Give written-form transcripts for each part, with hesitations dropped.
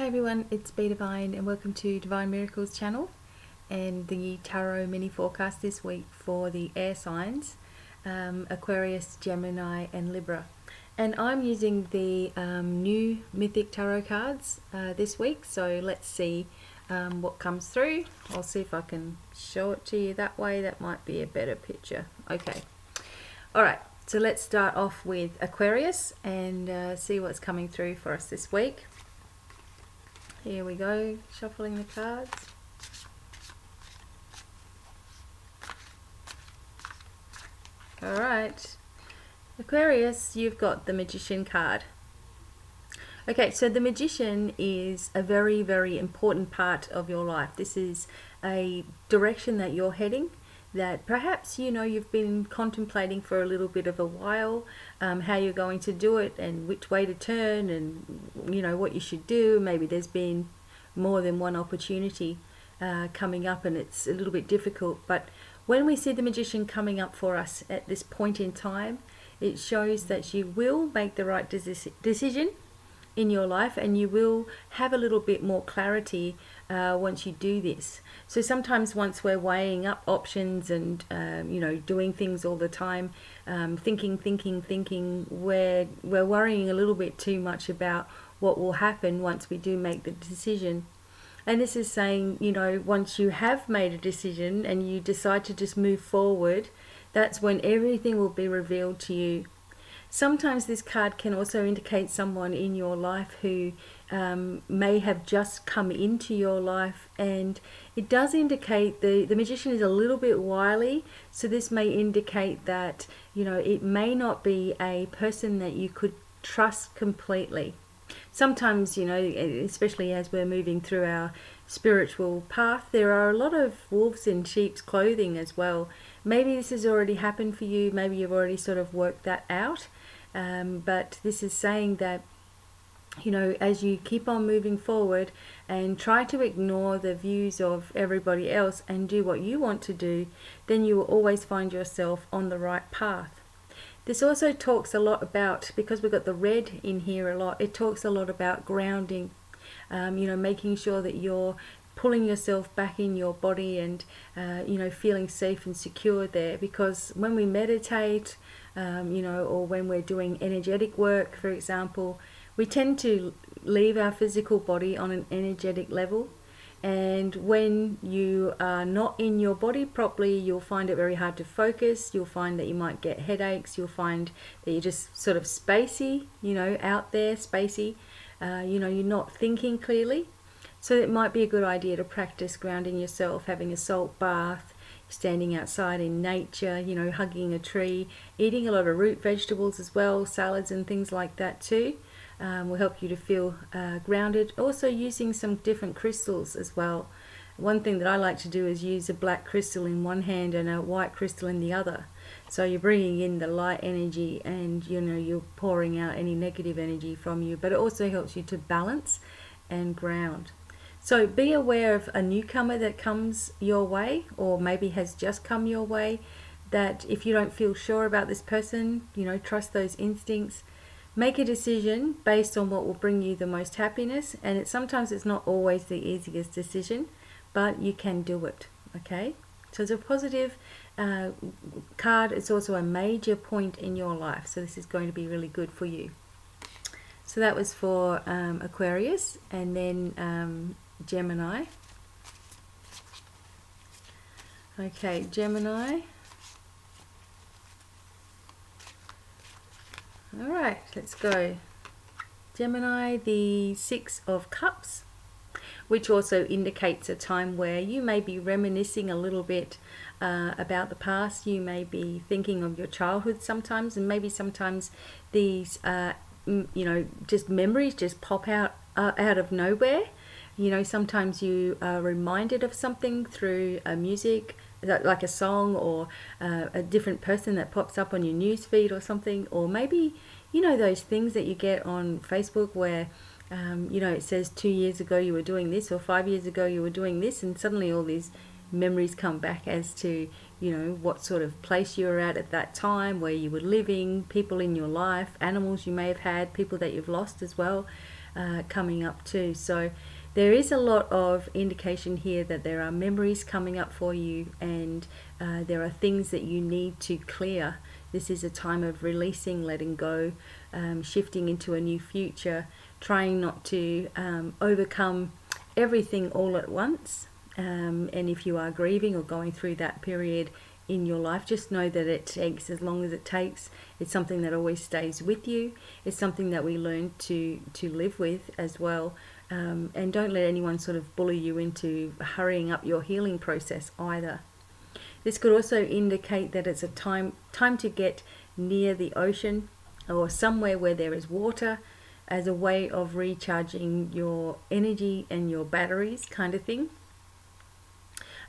Hi everyone, it's BDevine and welcome to Divine Miracles channel and the Tarot mini forecast this week for the air signs, Aquarius, Gemini and Libra. And I'm using the new Mythic Tarot cards this week, so let's see what comes through. I'll see if I can show it to you that way. That might be a better picture. Okay. Alright, so let's start off with Aquarius and see what's coming through for us this week. Here we go, shuffling the cards. Alright, Aquarius, you've got the Magician card. Okay, so the Magician is a very, very important part of your life. This is a direction that you're heading that perhaps you've been contemplating for a little bit of a while, how you're going to do it and which way to turn and what you should do. Maybe there's been more than one opportunity coming up and it's a little bit difficult, but when we see the Magician coming up for us at this point in time, it shows that you will make the right decision in your life and you will have a little bit more clarity once you do this. So sometimes once we're weighing up options and doing things all the time, thinking, we're worrying a little bit too much about what will happen once we do make the decision. And this is saying, once you have made a decision and you decide to just move forward, that's when everything will be revealed to you. Sometimes this card can also indicate someone in your life who may have just come into your life, and it does indicate the Magician is a little bit wily, so this may indicate that it may not be a person that you could trust completely. Sometimes, especially as we're moving through our spiritual path, there are a lot of wolves in sheep's clothing as well. Maybe this has already happened for you, maybe you've already sort of worked that out. But this is saying that as you keep on moving forward and try to ignore the views of everybody else and do what you want to do, then you will always find yourself on the right path. This also talks a lot about, because we've got the red in here a lot, it talks a lot about grounding, making sure that you're pulling yourself back in your body and feeling safe and secure there, because when we meditate or when we're doing energetic work, for example, we tend to leave our physical body on an energetic level, and when you are not in your body properly, you'll find it very hard to focus. You'll find that you might get headaches. You'll find that you're just sort of spacey, out there, spacey. You're not thinking clearly. So it might be a good idea to practice grounding yourself, having a salt bath, standing outside in nature, hugging a tree, eating a lot of root vegetables as well, salads and things like that too. Will help you to feel grounded. Also using some different crystals as well. One thing that I like to do is use a black crystal in one hand and a white crystal in the other. So you're bringing in the light energy and you're pouring out any negative energy from you, but it also helps you to balance and ground. So be aware of a newcomer that comes your way, or maybe has just come your way, that if you don't feel sure about this person, trust those instincts. Make a decision based on what will bring you the most happiness, and sometimes it's not always the easiest decision, but you can do it, okay? So it's a positive card. It's also a major point in your life, so this is going to be really good for you. So that was for Aquarius, and then Gemini. Okay, Gemini. Alright, let's go. Gemini, the Six of Cups, which also indicates a time where you may be reminiscing a little bit about the past. You may be thinking of your childhood sometimes, and maybe sometimes these just memories just pop out of nowhere. Sometimes you are reminded of something through music, like a song, or a different person that pops up on your news feed or something, or maybe those things that you get on Facebook where it says 2 years ago you were doing this, or 5 years ago you were doing this, and suddenly all these memories come back as to, you know, what sort of place you were at that time, where you were living, people in your life, animals you may have had, people that you've lost as well, coming up too. So there is a lot of indication here that there are memories coming up for you, and there are things that you need to clear. This is a time of releasing, letting go, shifting into a new future, trying not to overcome everything all at once. And if you are grieving or going through that period in your life, just know that it takes as long as it takes. It's something that always stays with you. It's something that we learn to live with as well. And don't let anyone sort of bully you into hurrying up your healing process either. This could also indicate that it's a time to get near the ocean or somewhere where there is water, as a way of recharging your energy and your batteries, kind of thing.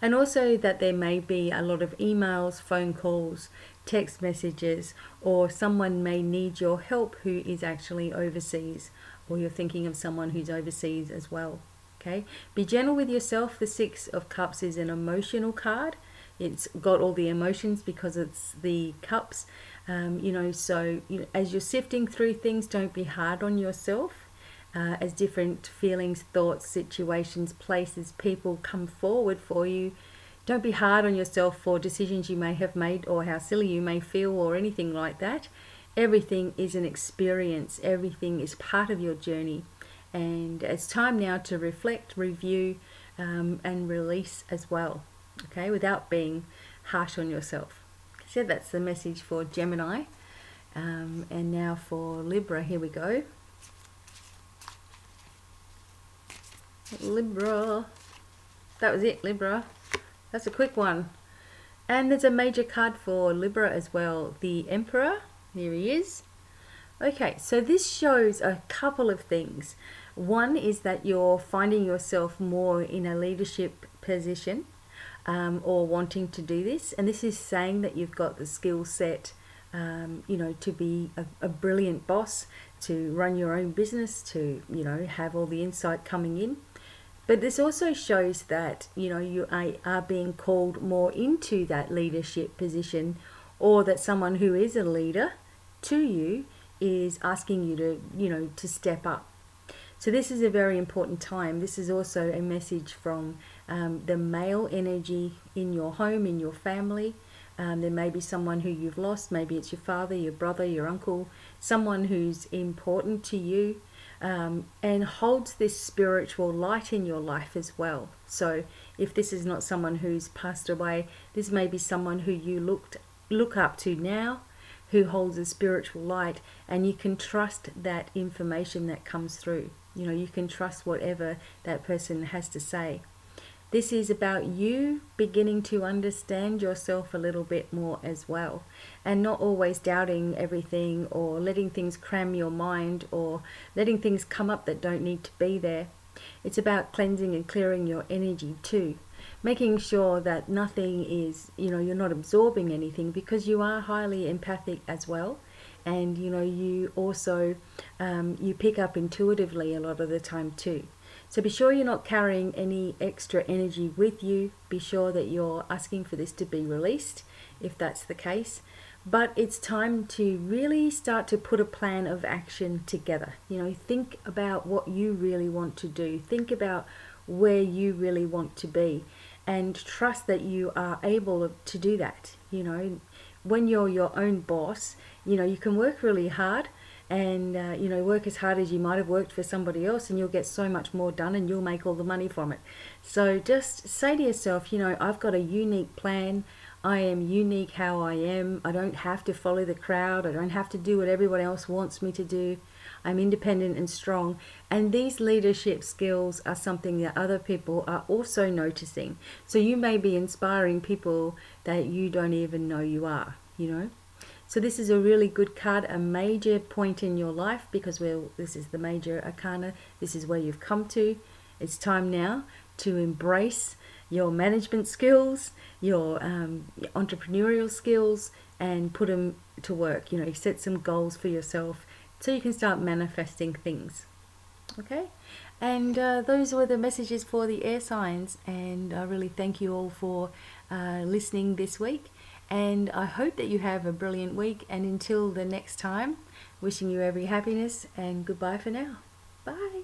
And also that there may be a lot of emails, phone calls, text messages, or someone may need your help who is actually overseas, or you're thinking of someone who's overseas as well. Okay, be gentle with yourself. The Six of Cups is an emotional card. It's got all the emotions because it's the cups. You know, so as you're sifting through things, don't be hard on yourself. As different feelings, thoughts, situations, places, people come forward for you, don't be hard on yourself for decisions you may have made or how silly you may feel or anything like that. Everything is an experience. Everything is part of your journey. And it's time now to reflect, review, and release as well. Okay, without being harsh on yourself. So that's the message for Gemini. And now for Libra, here we go. Libra. That was it, Libra. That's a quick one. And there's a major card for Libra as well. The Emperor. Here he is. Okay, so this shows a couple of things. One is that you're finding yourself more in a leadership position, or wanting to do this. And this is saying that you've got the skill set, you know, to be a brilliant boss, to run your own business, to, you know, have all the insight coming in. But this also shows that, you know, you are being called more into that leadership position, or that someone who is a leader to you is asking you to, you know, to step up. So this is a very important time. This is also a message from the male energy in your home, in your family. There may be someone who you've lost. Maybe it's your father, your brother, your uncle, someone who's important to you, and holds this spiritual light in your life as well. So if this is not someone who's passed away, this may be someone who you look up to now, who holds a spiritual light, and you can trust that information that comes through. You know, you can trust whatever that person has to say. This is about you beginning to understand yourself a little bit more as well, and not always doubting everything or letting things cram your mind or letting things come up that don't need to be there. It's about cleansing and clearing your energy too, making sure that nothing is, you know, you're not absorbing anything, because you are highly empathic as well. And, you know, you also, you pick up intuitively a lot of the time too. So be sure you're not carrying any extra energy with you. Be sure that you're asking for this to be released, if that's the case. But it's time to really start to put a plan of action together. You know, think about what you really want to do. Think about where you really want to be, and trust that you are able to do that. You know, when you're your own boss, you know, you can work really hard, and you know, work as hard as you might have worked for somebody else, and you'll get so much more done, and you'll make all the money from it. So just say to yourself, you know, I've got a unique plan. I am unique how I am. I don't have to follow the crowd. I don't have to do what everyone else wants me to do. I'm independent and strong. And these leadership skills are something that other people are also noticing. So you may be inspiring people that you don't even know you are, you know. So this is a really good card, a major point in your life, because this is the major arcana. This is where you've come to. It's time now to embrace your management skills, your entrepreneurial skills, and put them to work. You know, set some goals for yourself so you can start manifesting things. Okay, and those were the messages for the air signs, and I really thank you all for listening this week, and I hope that you have a brilliant week, and until the next time, wishing you every happiness, and goodbye for now. Bye.